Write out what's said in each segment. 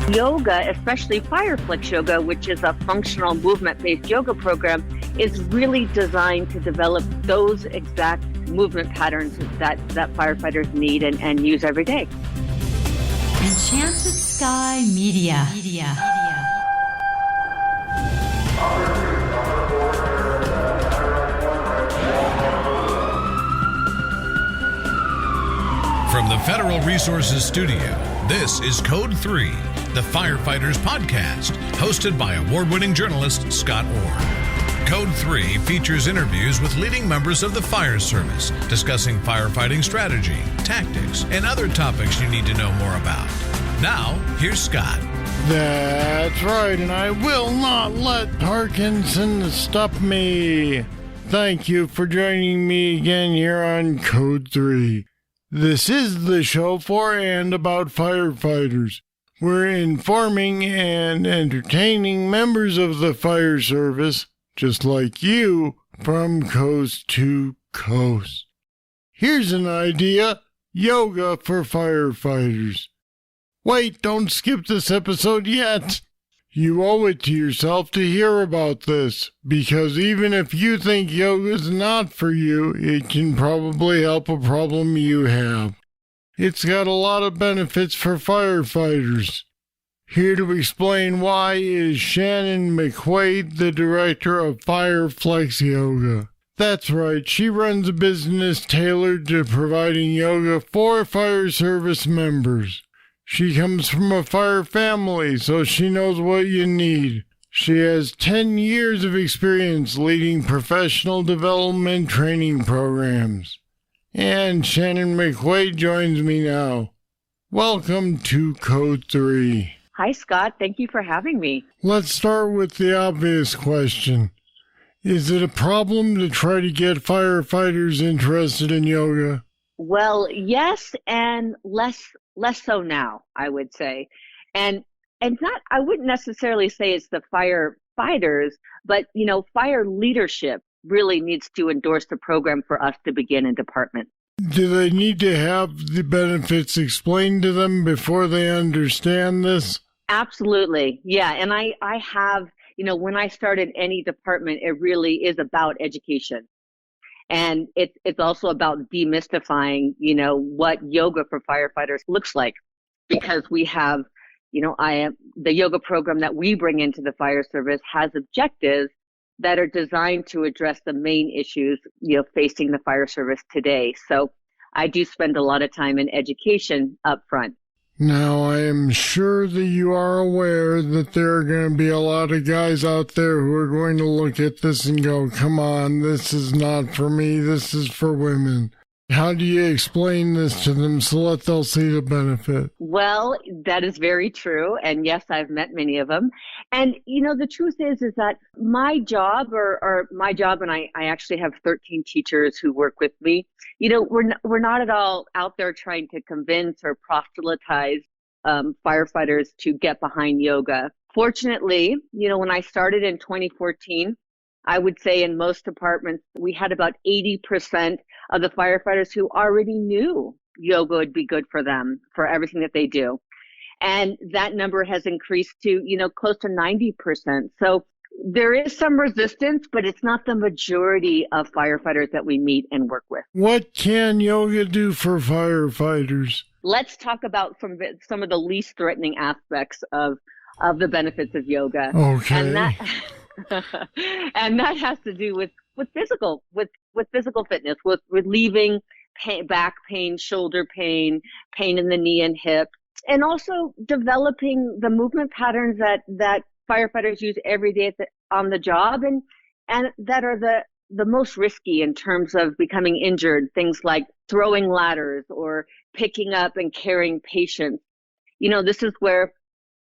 Yoga, especially FireFlex Yoga, which is a functional movement-based yoga program, is really designed to develop those exact movement patterns that firefighters need and use every day. Enchanted Sky Media. From the Federal Resources Studio, this is Code 3, the Firefighters podcast, hosted by award-winning journalist Scott Orr. Code 3 features interviews with leading members of the fire service, discussing firefighting strategy, tactics, and other topics you need to know more about. Now, here's Scott. That's right, and I will not let Parkinson stop me. Thank you for joining me again here on Code 3. This is the show for and about firefighters. We're informing and entertaining members of the fire service, just like you, from coast to coast. Here's an idea: yoga for firefighters. Wait, don't skip this episode yet. You owe it to yourself to hear about this, because even if you think yoga is not for you, it can probably help a problem you have. It's got a lot of benefits for firefighters. Here to explain why is Shannon McQuaide, the Director of FireFlex Yoga. That's right, she runs a business tailored to providing yoga for fire service members. She comes from a fire family, so she knows what you need. She has 10 years of experience leading professional development training programs. And Shannon McQuaide joins me now. Welcome to Code 3. Hi, Scott. Thank you for having me. Let's start with the obvious question. Is it a problem to try to get firefighters interested in yoga? Well, yes, and less so now, I would say. And not, I wouldn't necessarily say it's the firefighters, but, fire leadership really needs to endorse the program for us to begin in department. Do they need to have the benefits explained to them before they understand this? Absolutely. Yeah. And I have, when I started any department, it really is about education. And it's also about demystifying, what yoga for firefighters looks like, because we have, the yoga program that we bring into the fire service has objectives that are designed to address the main issues, facing the fire service today. So I do spend a lot of time in education up front. Now, I am sure that you are aware that there are going to be a lot of guys out there who are going to look at this and go, come on, this is not for me, this is for women. How do you explain this to them so that they'll see the benefit? Well, that is very true. And yes, I've met many of them. And, the truth is that my job and I actually have 13 teachers who work with me. We're not at all out there trying to convince or proselytize firefighters to get behind yoga. Fortunately, when I started in 2014, I would say in most departments, we had about 80% of the firefighters who already knew yoga would be good for them, for everything that they do. And that number has increased to, close to 90%. So there is some resistance, but it's not the majority of firefighters that we meet and work with. What can yoga do for firefighters? Let's talk about some of the least threatening aspects of the benefits of yoga. Okay. And that has to do with physical fitness, with relieving back pain, shoulder pain, pain in the knee and hip, and also developing the movement patterns that firefighters use every day on the job and that are the most risky in terms of becoming injured, things like throwing ladders or picking up and carrying patients. This is where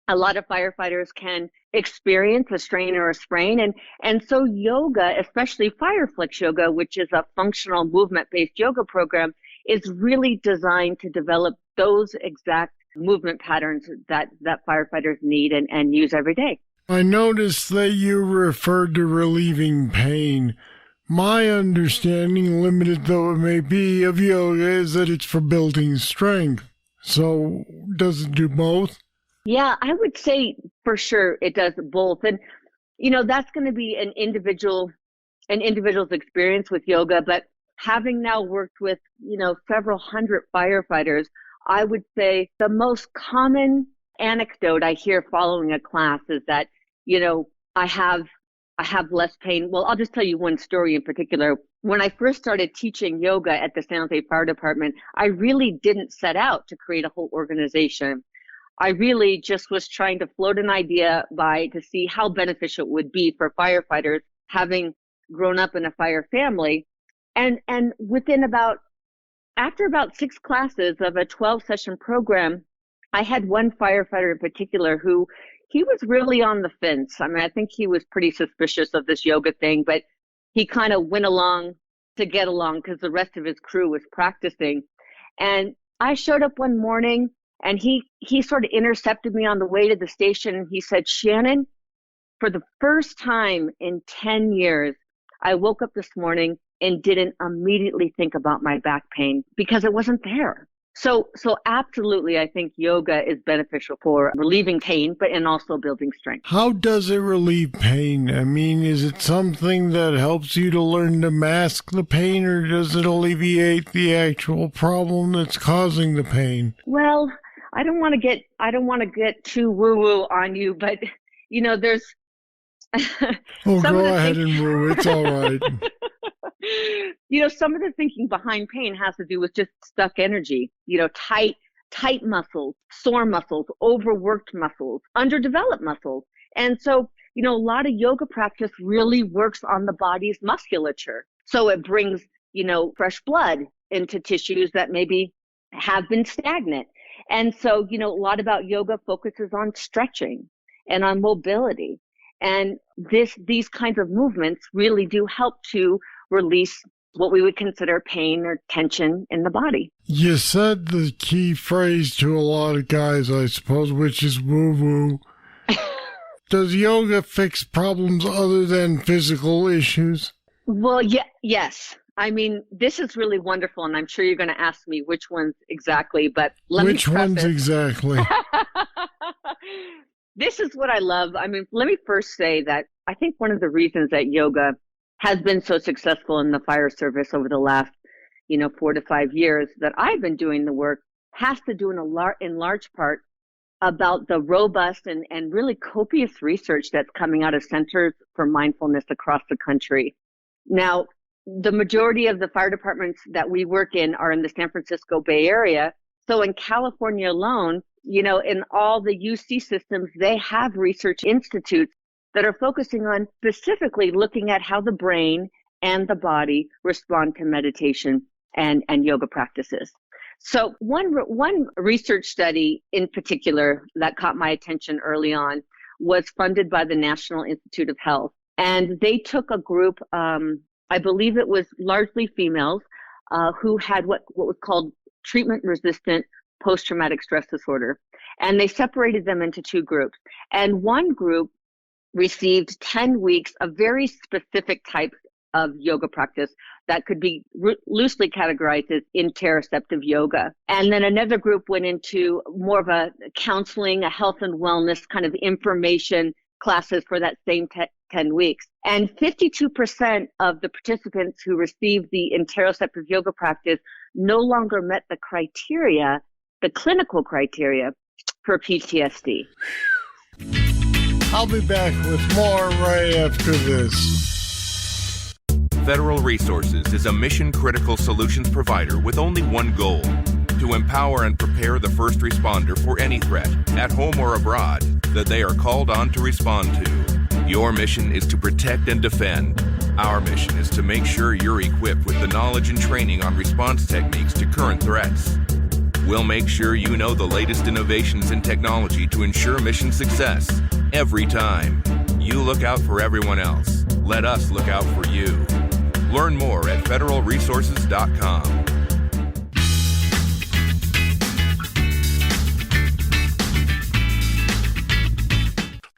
a lot of firefighters can experience a strain or a sprain. And so yoga, especially FireFlex Yoga, which is a functional movement-based yoga program, is really designed to develop those exact movement patterns that firefighters need and use every day. I noticed that you referred to relieving pain. My understanding, limited though it may be, of yoga is that it's for building strength. So does it do both? Yeah, I would say for sure it does both. And, that's going to be an individual's experience with yoga, but having now worked with, several hundred firefighters, I would say the most common anecdote I hear following a class is that, I have less pain. Well, I'll just tell you one story in particular. When I first started teaching yoga at the San Jose Fire Department, I really didn't set out to create a whole organization. I really just was trying to float an idea to see how beneficial it would be for firefighters, having grown up in a fire family. And after about 6 classes of a 12-session program, I had one firefighter in particular who he was really on the fence. I mean, I think he was pretty suspicious of this yoga thing, but he kind of went along to get along because the rest of his crew was practicing. And I showed up one morning and he sort of intercepted me on the way to the station. And he said, "Shannon, for the first time in 10 years, I woke up this morning and didn't immediately think about my back pain because it wasn't there." So absolutely, I think yoga is beneficial for relieving pain, and also building strength. How does it relieve pain? I mean, is it something that helps you to learn to mask the pain, or does it alleviate the actual problem that's causing the pain? Well, I don't want to get too woo-woo on you, but there's go ahead and woo. It's all right. Some of the thinking behind pain has to do with just stuck energy, tight muscles, sore muscles, overworked muscles, underdeveloped muscles. And so, a lot of yoga practice really works on the body's musculature. So it brings, fresh blood into tissues that maybe have been stagnant. And so, a lot about yoga focuses on stretching and on mobility. And these kinds of movements really do help to release what we would consider pain or tension in the body. You said the key phrase to a lot of guys, I suppose, which is woo-woo. Does yoga fix problems other than physical issues? Well, yes. I mean, this is really wonderful, and I'm sure you're going to ask me which ones exactly, but Which ones exactly? This is what I love. I mean, let me first say that I think one of the reasons that yoga has been so successful in the fire service over the last, 4 to 5 years that I've been doing the work has to do in large part about the robust and really copious research that's coming out of centers for mindfulness across the country. Now, the majority of the fire departments that we work in are in the San Francisco Bay Area. So in California alone, in all the UC systems, they have research institutes that are focusing on specifically looking at how the brain and the body respond to meditation and yoga practices. So one research study in particular that caught my attention early on was funded by the National Institute of Health. And they took a group, I believe it was largely females, who had what was called treatment-resistant post-traumatic stress disorder. And they separated them into 2 groups. And one group received 10 weeks of very specific types of yoga practice that could be loosely categorized as interoceptive yoga. And then another group went into more of a counseling, a health and wellness kind of information classes for that same 10 weeks. And 52% of the participants who received the interoceptive yoga practice no longer met the criteria, the clinical criteria for PTSD. I'll be back with more right after this. Federal Resources is a mission-critical solutions provider with only one goal: to empower and prepare the first responder for any threat, at home or abroad, that they are called on to respond to. Your mission is to protect and defend. Our mission is to make sure you're equipped with the knowledge and training on response techniques to current threats. We'll make sure you know the latest innovations in technology to ensure mission success. Every time. You look out for everyone else. Let us look out for you. Learn more at federalresources.com.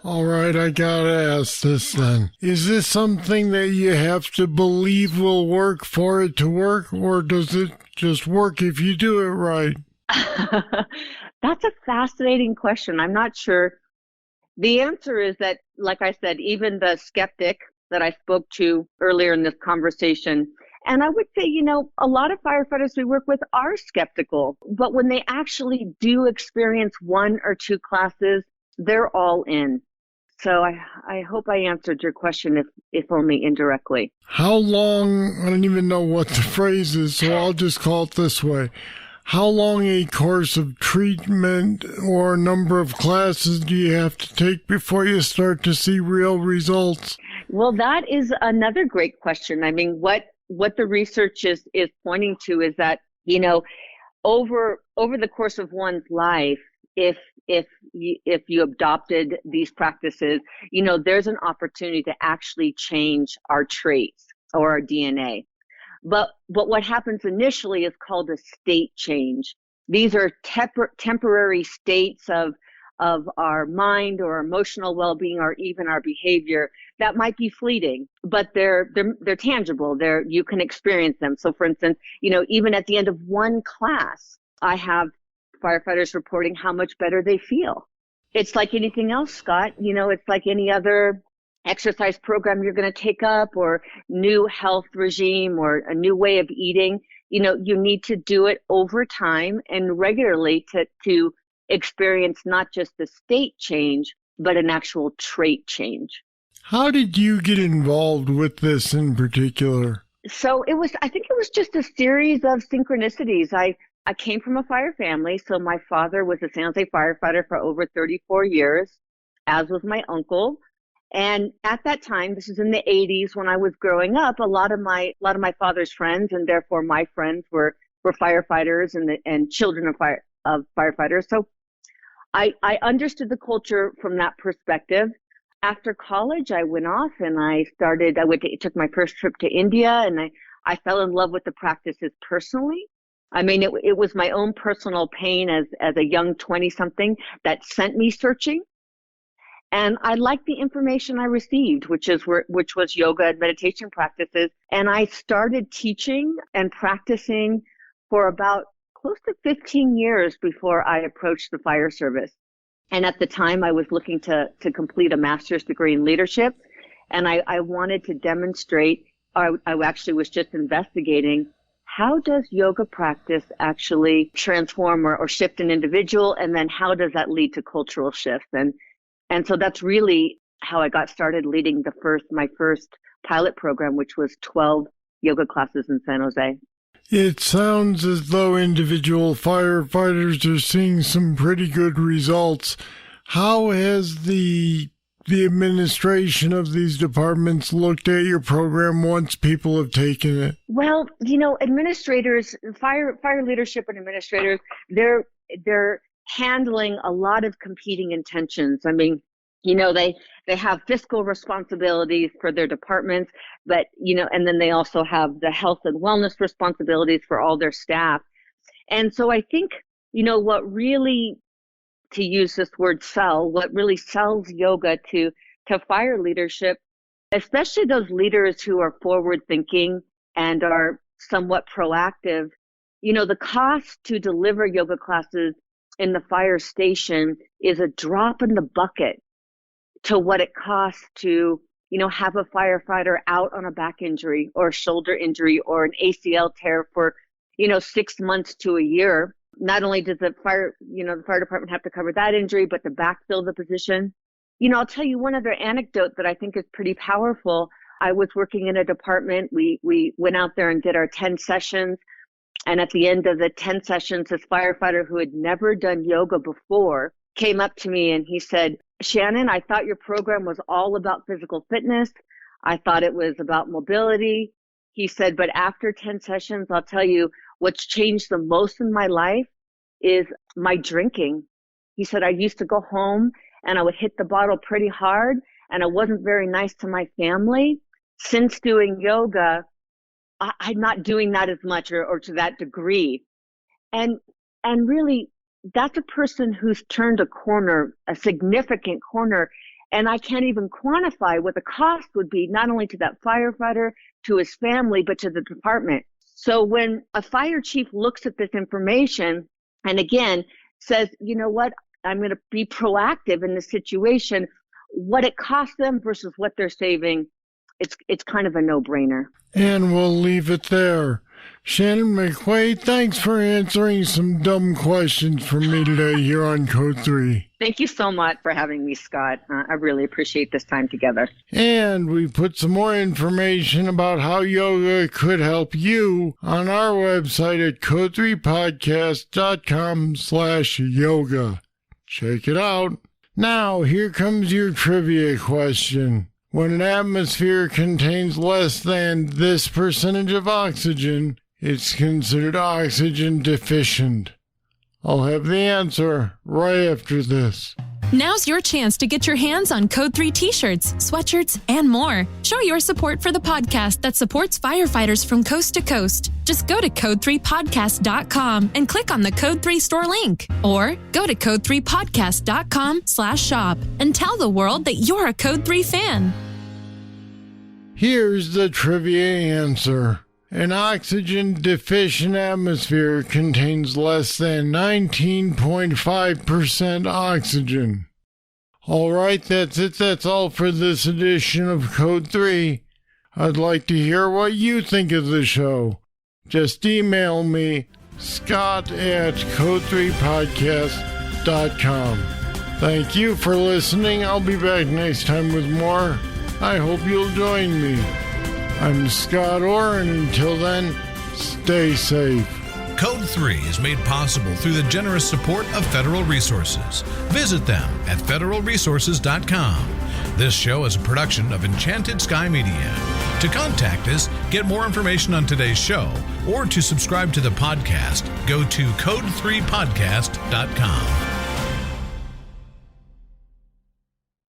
All right, I gotta ask this then. Is this something that you have to believe will work for it to work, or does it just work if you do it right? That's a fascinating question. I'm not sure. The answer is that, like I said, even the skeptic that I spoke to earlier in this conversation, and I would say, a lot of firefighters we work with are skeptical, but when they actually do experience one or two classes, they're all in. So I hope I answered your question, if only indirectly. How long, I don't even know what the phrase is, so I'll just call it this way. How long a course of treatment or number of classes do you have to take before you start to see real results? Well, that is another great question. I mean, what the research is pointing to is that, over the course of one's life, if you adopted these practices, there's an opportunity to actually change our traits or our DNA. But what happens initially is called a state change. These are temporary states of our mind or emotional well-being or even our behavior that might be fleeting, but they're tangible. You can experience them. So for instance, even at the end of one class, I have firefighters reporting how much better they feel. It's like anything else, Scott. It's like any other exercise program you're going to take up or new health regime or a new way of eating. You need to do it over time and regularly to experience not just the state change, but an actual trait change. How did you get involved with this in particular? So I think it was just a series of synchronicities. I came from a fire family. So my father was a San Jose firefighter for over 34 years, as was my uncle. And at that time, this is in the 80s when I was growing up, a lot of my father's friends, and therefore my friends were firefighters and children of firefighters. So I understood the culture from that perspective. After college, I went off and took my first trip to India, and I fell in love with the practices personally. I mean, it was my own personal pain as a young 20-something that sent me searching. And I liked the information I received, which was yoga and meditation practices. And I started teaching and practicing for about close to 15 years before I approached the fire service. And at the time, I was looking to complete a master's degree in leadership. And I wanted to demonstrate, I actually was just investigating, how does yoga practice actually transform or shift an individual? And then how does that lead to cultural shifts? And so that's really how I got started leading my first pilot program, which was 12 yoga classes in San Jose. It sounds as though individual firefighters are seeing some pretty good results. How has the administration of these departments looked at your program once people have taken it? Well, administrators, fire leadership and administrators, they're handling a lot of competing intentions. I mean, they have fiscal responsibilities for their departments, but, and then they also have the health and wellness responsibilities for all their staff. And so I think, what really, to use this word what really sells yoga to fire leadership, especially those leaders who are forward thinking and are somewhat proactive, the cost to deliver yoga classes in the fire station is a drop in the bucket to what it costs to, have a firefighter out on a back injury or a shoulder injury or an ACL tear for, 6 months to a year. Not only does the fire department have to cover that injury, but to backfill the position. I'll tell you one other anecdote that I think is pretty powerful. I was working in a department. We went out there and did our 10 sessions. And at the end of the 10 sessions, this firefighter who had never done yoga before came up to me and he said, "Shannon, I thought your program was all about physical fitness. I thought it was about mobility." He said, "But after 10 sessions, I'll tell you what's changed the most in my life is my drinking." He said, "I used to go home and I would hit the bottle pretty hard and I wasn't very nice to my family. Since doing yoga, I'm not doing that as much or to that degree." And really, that's a person who's turned a corner, a significant corner. And I can't even quantify what the cost would be, not only to that firefighter, to his family, but to the department. So when a fire chief looks at this information, and again, says, you know what, I'm going to be proactive in this situation, what it costs them versus what they're saving, it's kind of a no-brainer. And we'll leave it there. Shannon McQuaide, thanks for answering some dumb questions for me today here on Code 3. Thank you so much for having me, Scott. I really appreciate this time together. And we put some more information about how yoga could help you on our website at code3podcast.com/yoga. Check it out. Now, here comes your trivia question. When an atmosphere contains less than this percentage of oxygen, it's considered oxygen deficient. I'll have the answer right after this. Now's your chance to get your hands on Code 3 t-shirts, sweatshirts, and more. Show your support for the podcast that supports firefighters from coast to coast. Just go to code3podcast.com and click on the Code 3 store link. Or go to code3podcast.com/shop and tell the world that you're a Code 3 fan. Here's the trivia answer. An oxygen-deficient atmosphere contains less than 19.5% oxygen. All right, that's it. That's all for this edition of Code 3. I'd like to hear what you think of the show. Just email me, scott@code3podcast.com. Thank you for listening. I'll be back next time with more. I hope you'll join me. I'm Scott Orr, and until then, stay safe. Code 3 is made possible through the generous support of Federal Resources. Visit them at federalresources.com. This show is a production of Enchanted Sky Media. To contact us, get more information on today's show, or to subscribe to the podcast, go to code3podcast.com.